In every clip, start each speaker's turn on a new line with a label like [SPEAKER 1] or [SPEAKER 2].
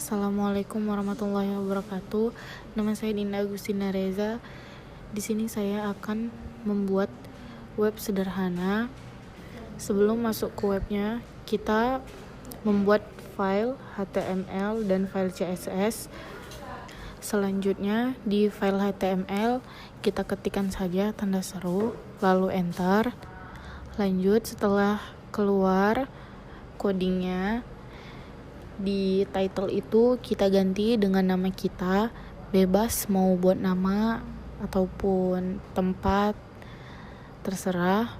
[SPEAKER 1] Assalamualaikum warahmatullahi wabarakatuh. Nama saya Dinda Agustina Reza. Di sini saya akan membuat web sederhana. Sebelum masuk ke webnya, kita membuat file HTML dan file CSS. Selanjutnya di file HTML kita ketikkan saja tanda seru, lalu enter. Lanjut, setelah keluar codingnya, di title itu kita ganti dengan nama kita, bebas mau buat nama ataupun tempat, terserah.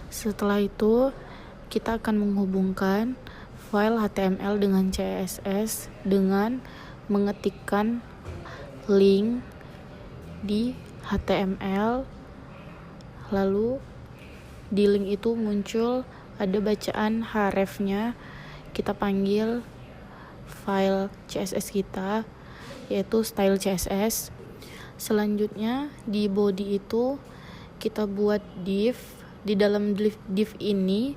[SPEAKER 1] Setelah itu kita akan menghubungkan file HTML dengan CSS dengan mengetikkan link di HTML, lalu di link itu muncul ada bacaan hrefnya. Kita panggil file CSS kita, yaitu style CSS. Selanjutnya di body itu kita buat div. Di dalam div ini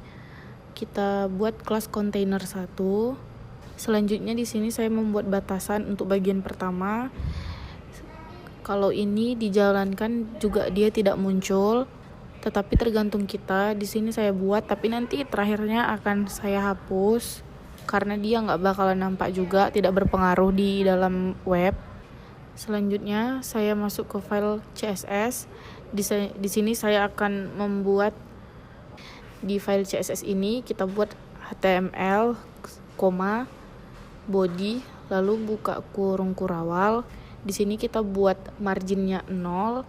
[SPEAKER 1] kita buat kelas container 1. Selanjutnya di sini saya membuat batasan untuk bagian pertama. Kalau ini dijalankan juga dia tidak muncul, tetapi tergantung kita. Di sini saya buat, tapi nanti terakhirnya akan saya hapus karena dia nggak bakalan nampak juga, tidak berpengaruh di dalam web. Selanjutnya saya masuk ke file CSS. Di sini saya akan membuat di file CSS ini kita buat HTML, body, lalu buka kurung kurawal. Di sini kita buat marginnya 0.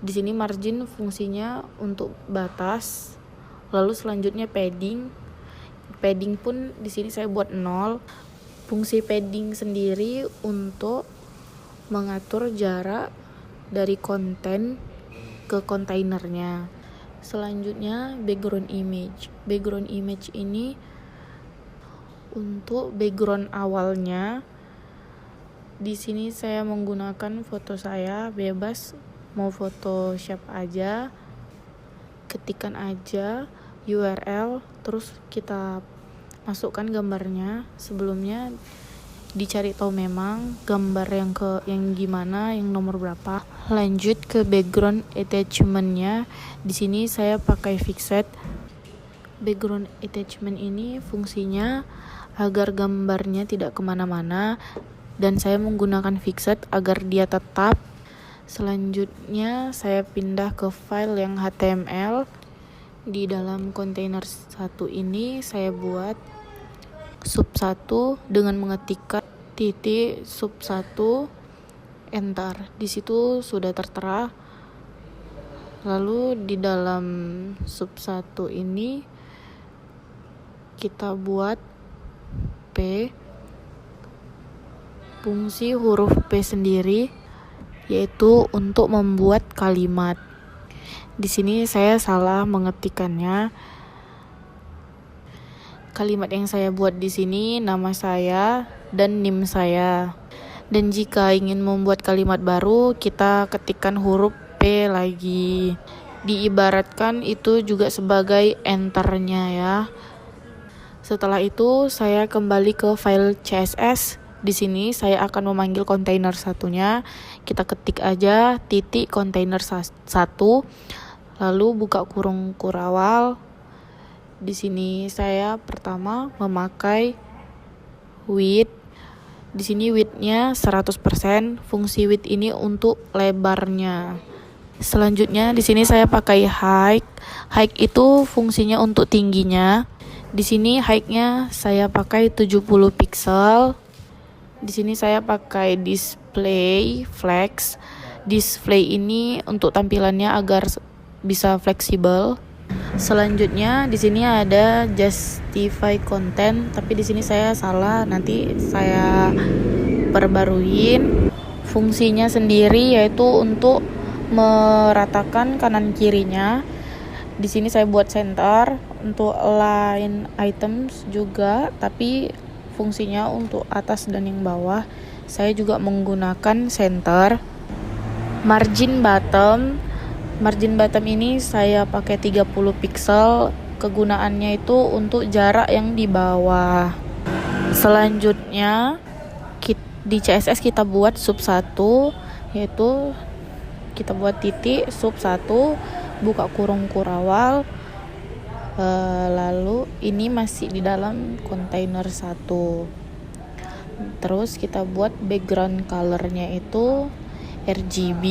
[SPEAKER 1] Di sini margin fungsinya untuk batas. Lalu selanjutnya padding. Padding pun di sini saya buat 0. Fungsi padding sendiri untuk mengatur jarak dari konten ke kontainernya. Selanjutnya background image. Background image ini untuk background awalnya. Di sini saya menggunakan foto saya, bebas mau foto siapa aja. Ketikkan aja URL, terus kita masukkan gambarnya. Sebelumnya dicari tahu memang gambar yang gimana, yang nomor berapa. Lanjut ke background attachment-nya. Di sini saya pakai fixed. Background attachment ini fungsinya agar gambarnya tidak kemana-mana, dan saya menggunakan fixed agar dia tetap. Selanjutnya saya pindah ke file yang HTML. Di dalam kontainer 1 ini saya buat sub 1 dengan mengetikkan titik sub 1 enter. Di situ sudah tertera. Lalu di dalam sub 1 ini kita buat P, fungsi huruf P sendiri, yaitu untuk membuat kalimat. Di sini saya salah mengetikkannya. Kalimat yang saya buat di sini nama saya dan NIM saya. Dan jika ingin membuat kalimat baru, kita ketikkan huruf P lagi. Diibaratkan itu juga sebagai enternya ya. Setelah itu saya kembali ke file CSS. Di sini saya akan memanggil kontainer satunya. Kita ketik aja titik kontainer 1, lalu buka kurung kurawal. Di sini saya pertama memakai width. Di sini width-nya 100%. Fungsi width ini untuk lebarnya. Selanjutnya di sini saya pakai height. Height itu fungsinya untuk tingginya. Di sini height-nya saya pakai 70 pixel. Di sini saya pakai display flex. Display ini untuk tampilannya agar bisa fleksibel. Selanjutnya di sini ada justify content, tapi di sini saya salah, nanti saya perbaruin. Fungsinya sendiri yaitu untuk meratakan kanan kirinya. Di sini saya buat center. Untuk align items juga, tapi fungsinya untuk atas dan yang bawah. Saya juga menggunakan center. Margin bottom ini saya pakai 30 pixel. Kegunaannya itu untuk jarak yang di bawah. Selanjutnya Di CSS kita buat sub 1, yaitu kita buat titik sub 1 buka kurung kurawal. Lalu ini masih di dalam kontainer 1. Terus kita buat background colornya itu RGB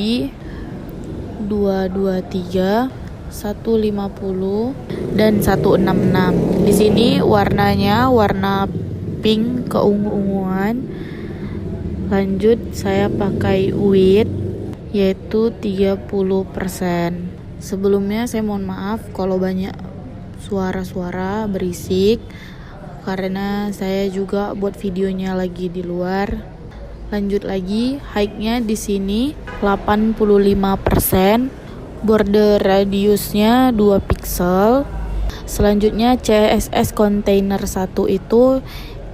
[SPEAKER 1] 223, 150 dan 166. Di sini warnanya warna pink keungu-unguan. Lanjut saya pakai width yaitu 30%. Sebelumnya saya mohon maaf kalau banyak suara-suara berisik karena saya juga buat videonya lagi di luar. Lanjut lagi, height-nya di sini 85%, border radiusnya 2 pixel. Selanjutnya CSS container 1 itu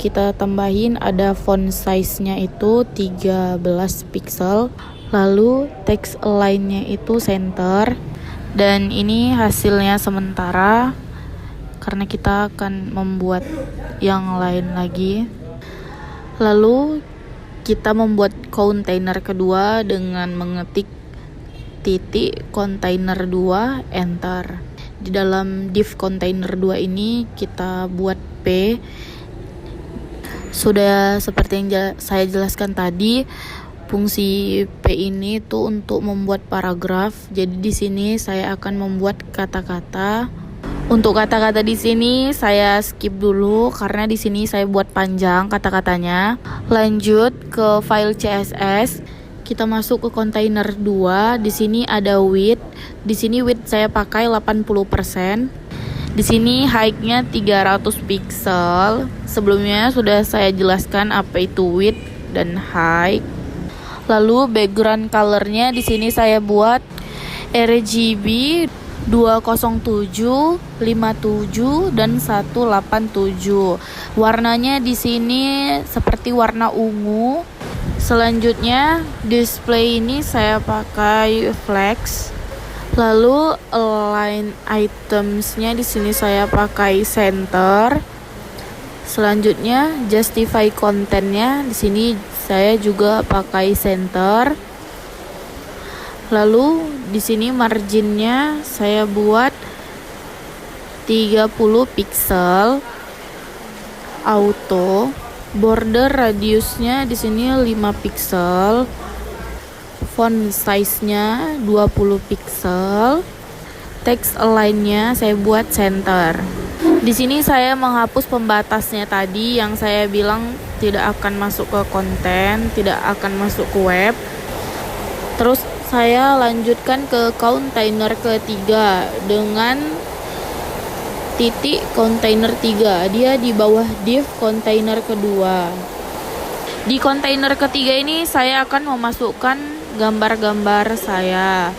[SPEAKER 1] kita tambahin ada font size-nya itu 13 pixel. Lalu text align-nya itu center. Dan ini hasilnya sementara karena kita akan membuat yang lain lagi. Lalu kita membuat kontainer kedua dengan mengetik titik kontainer 2 enter. Di dalam div kontainer 2 ini kita buat P. Sudah seperti yang saya jelaskan tadi, fungsi P ini tuh untuk membuat paragraf. Jadi di sini saya akan membuat kata-kata. Untuk kata-kata di sini saya skip dulu karena di sini saya buat panjang kata-katanya. Lanjut ke file CSS. Kita masuk ke kontainer 2. Di sini ada width. Di sini width saya pakai 80%. Di sini height-nya 300 pixel. Sebelumnya sudah saya jelaskan apa itu width dan height. Lalu background color-nya di sini saya buat RGB 207, 57 dan 187. Warnanya di sini seperti warna ungu. Selanjutnya display ini saya pakai flex. Lalu align items-nya di sini saya pakai center. Selanjutnya justify content-nya di sini saya juga pakai center. Lalu di sini margin-nya saya buat 30 pixel auto. Border radiusnya di sini 5 pixel. Font size-nya 20 pixel. Text align-nya saya buat center. Di sini saya menghapus pembatasnya tadi yang saya bilang tidak akan masuk ke konten, tidak akan masuk ke web. Terus saya lanjutkan ke kontainer ketiga dengan titik kontainer 3. Dia di bawah div kontainer kedua. Di kontainer ketiga ini saya akan memasukkan gambar-gambar saya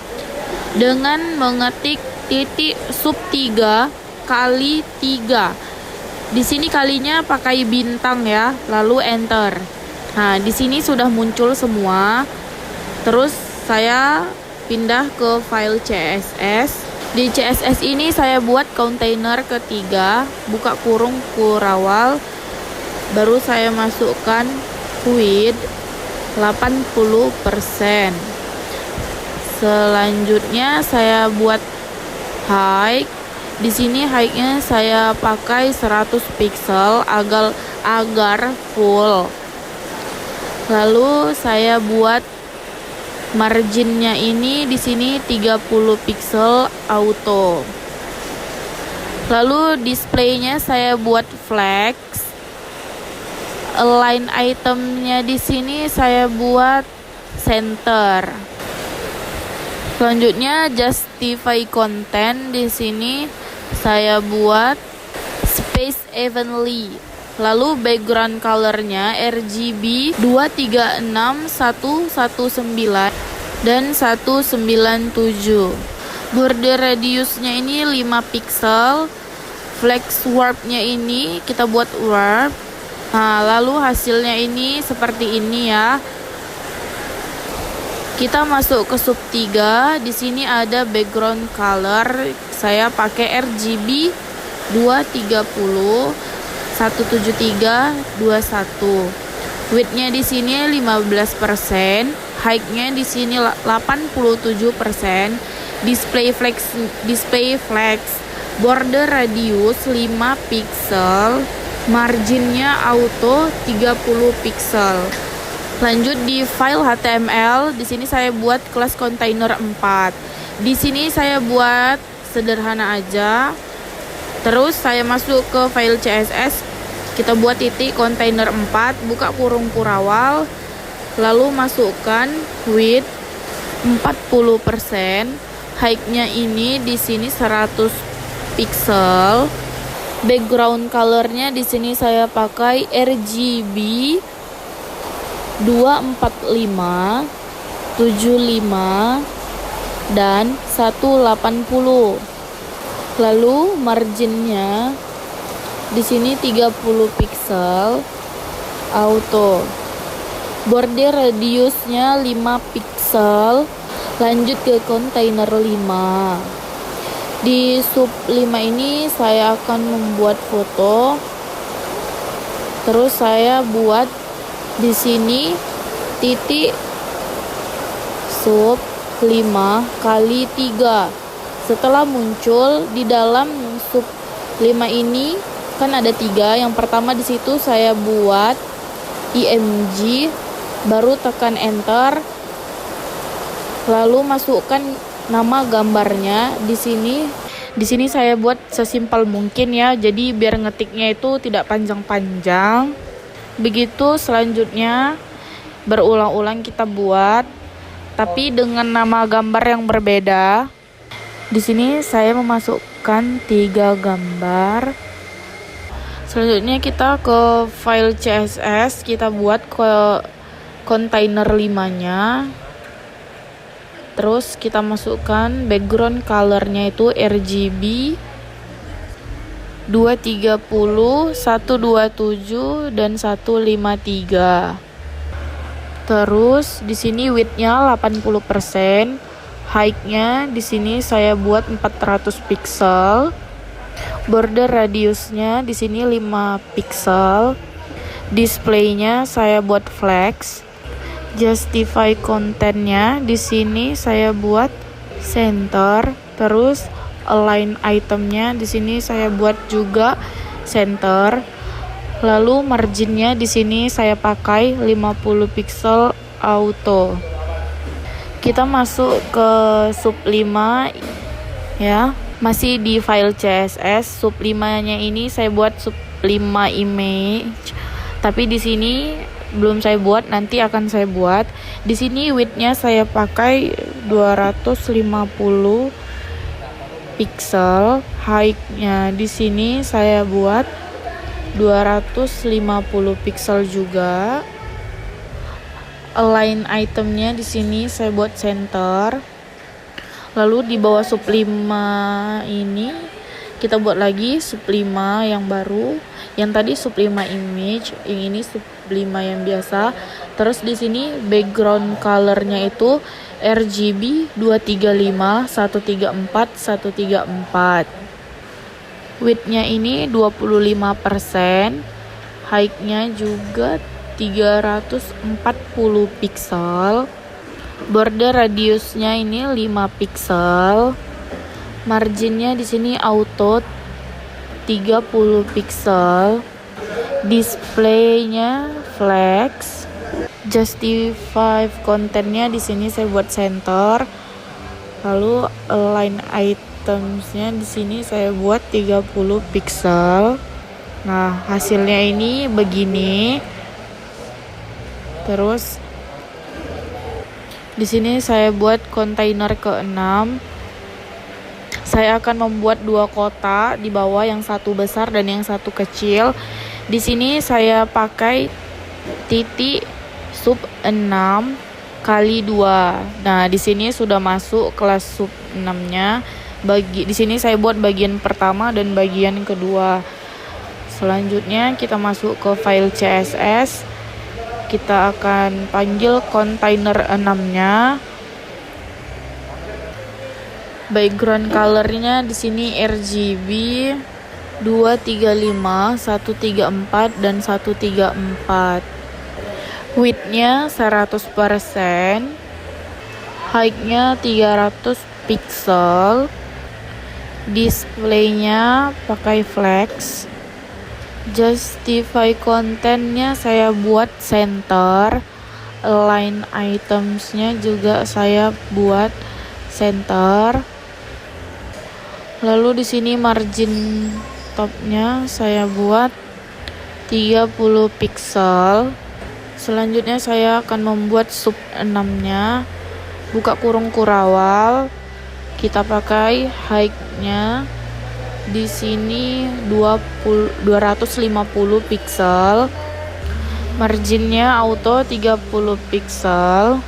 [SPEAKER 1] dengan mengetik titik sub 3 kali 3. Di sini kalinya pakai bintang ya, lalu enter. Nah, di sini sudah muncul semua. Terus saya pindah ke file CSS. Di CSS ini saya buat kontainer ketiga, buka kurung kurawal. Baru saya masukkan width 80%. Selanjutnya saya buat height. Di sini height-nya saya pakai 100 pixel agar full. Lalu saya buat marginnya ini di sini 30 pixel auto. Lalu displaynya saya buat flex. Align itemnya di sini saya buat center. Selanjutnya justify content di sini saya buat space evenly. Lalu background colornya RGB 236, 119 dan 197. Border radiusnya ini 5 pixel. Flex warpnya ini kita buat warp. Nah, lalu hasilnya ini seperti ini ya. Kita masuk ke sub 3. Di sini ada background color. Saya pakai RGB 230, 173, 21. Width-nya di sini 15%, height-nya di sini 87%, display flex, border radius 5 pixel, marginnya auto 30 pixel. Lanjut di file HTML, di sini saya buat kelas kontainer 4. Di sini saya buat sederhana aja. Terus saya masuk ke file CSS, kita buat titik kontainer 4, buka kurung kurawal, lalu masukkan width 40%, height-nya ini di sini 100 pixel. Background color-nya di sini saya pakai RGB 245, 75 dan 180. Lalu marginnya di sini 30 pixel auto. Border radiusnya 5 pixel. Lanjut ke kontainer 5. Di sub 5 ini saya akan membuat foto. Terus saya buat di sini titik sub 5 kali 3. Setelah muncul di dalam sub 5 ini kan ada 3. Yang pertama di situ saya buat img, baru tekan enter, lalu masukkan nama gambarnya di sini. Di sini saya buat sesimpel mungkin ya, jadi biar ngetiknya itu tidak panjang-panjang. Begitu selanjutnya berulang-ulang kita buat, tapi dengan nama gambar yang berbeda. Di sini saya memasukkan 3 gambar. Selanjutnya kita ke file CSS, kita buat ke kontainer 5-nya. Terus kita masukkan background color-nya itu RGB 230, 127 dan 153. Terus di sini width-nya 80%, height-nya di sini saya buat 400 pixel. Border radiusnya di sini 5 pixel. Display-nya saya buat flex. Justify kontennya di sini saya buat center. Terus align itemnya di sini saya buat juga center. Lalu marginnya di sini saya pakai 50 pixel auto. Kita masuk ke sub 5 ya. Masih di file CSS, sub 5-nya ini saya buat sub 5 image. Tapi di sini belum saya buat, nanti akan saya buat. Di sini width-nya saya pakai 250 pixel. Height-nya di sini saya buat 250 pixel juga. Align itemnya di sini saya buat center. Lalu di bawah sub 5 ini kita buat lagi sub 5 yang baru. Yang tadi sub 5 image, yang ini sub 5 yang biasa. Terus di sini background color-nya itu RGB 235, 134, 134. Width-nya ini 25%, height-nya juga 340 pixel. Border radiusnya ini 5 pixel. Marginnya di sini auto 30 pixel. Displaynya flex. Justify kontennya di sini saya buat center. Lalu align itemsnya di sini saya buat 30 pixel. Nah, hasilnya ini begini. Terus di sini saya buat kontainer ke-6. Saya akan membuat 2 kotak di bawah, yang satu besar dan yang satu kecil. Di sini saya pakai titik sub 6 kali 2. Nah, di sini sudah masuk kelas sub 6-nya. Di sini saya buat bagian pertama dan bagian kedua. Selanjutnya kita masuk ke file CSS. Kita akan panggil kontainer 6-nya. Background color-nya di sini RGB 235, 134 dan 134. Width-nya 100%, height-nya 300 pixel, display-nya pakai flex, justify kontennya saya buat center, align items-nya juga saya buat center. Lalu di sini margin top-nya saya buat 30 pixel. Selanjutnya saya akan membuat sub 6-nya, buka kurung kurawal. Kita pakai height-nya di sini 250 pixel. Marginnya auto 30 pixel.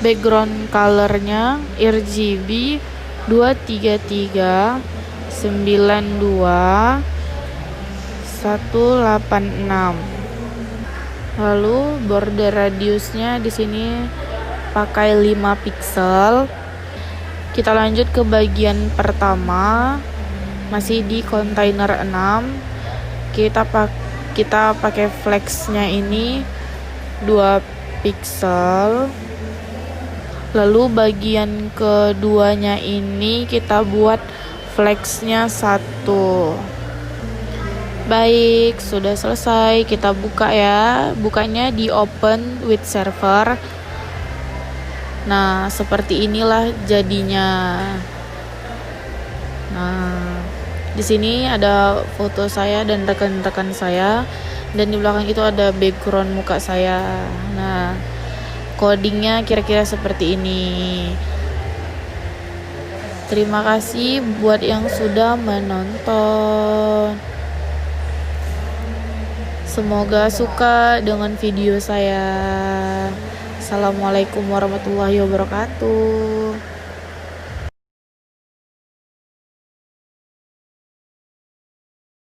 [SPEAKER 1] Background color-nya RGB 233 92 186. Lalu border radiusnya di sini pakai 5 pixel. Kita lanjut ke bagian pertama, masih di kontainer 6. Kita pakai flexnya ini 2 pixel. Lalu bagian keduanya ini kita buat flexnya 1. Baik, sudah selesai. Kita buka ya. Bukanya di open with server. Nah, seperti inilah jadinya. Nah, di sini ada foto saya dan rekan-rekan saya, dan di belakang itu ada background muka saya. Nah, codingnya kira-kira seperti ini. Terima kasih buat yang sudah menonton. Semoga suka dengan video saya. Assalamualaikum warahmatullahi wabarakatuh.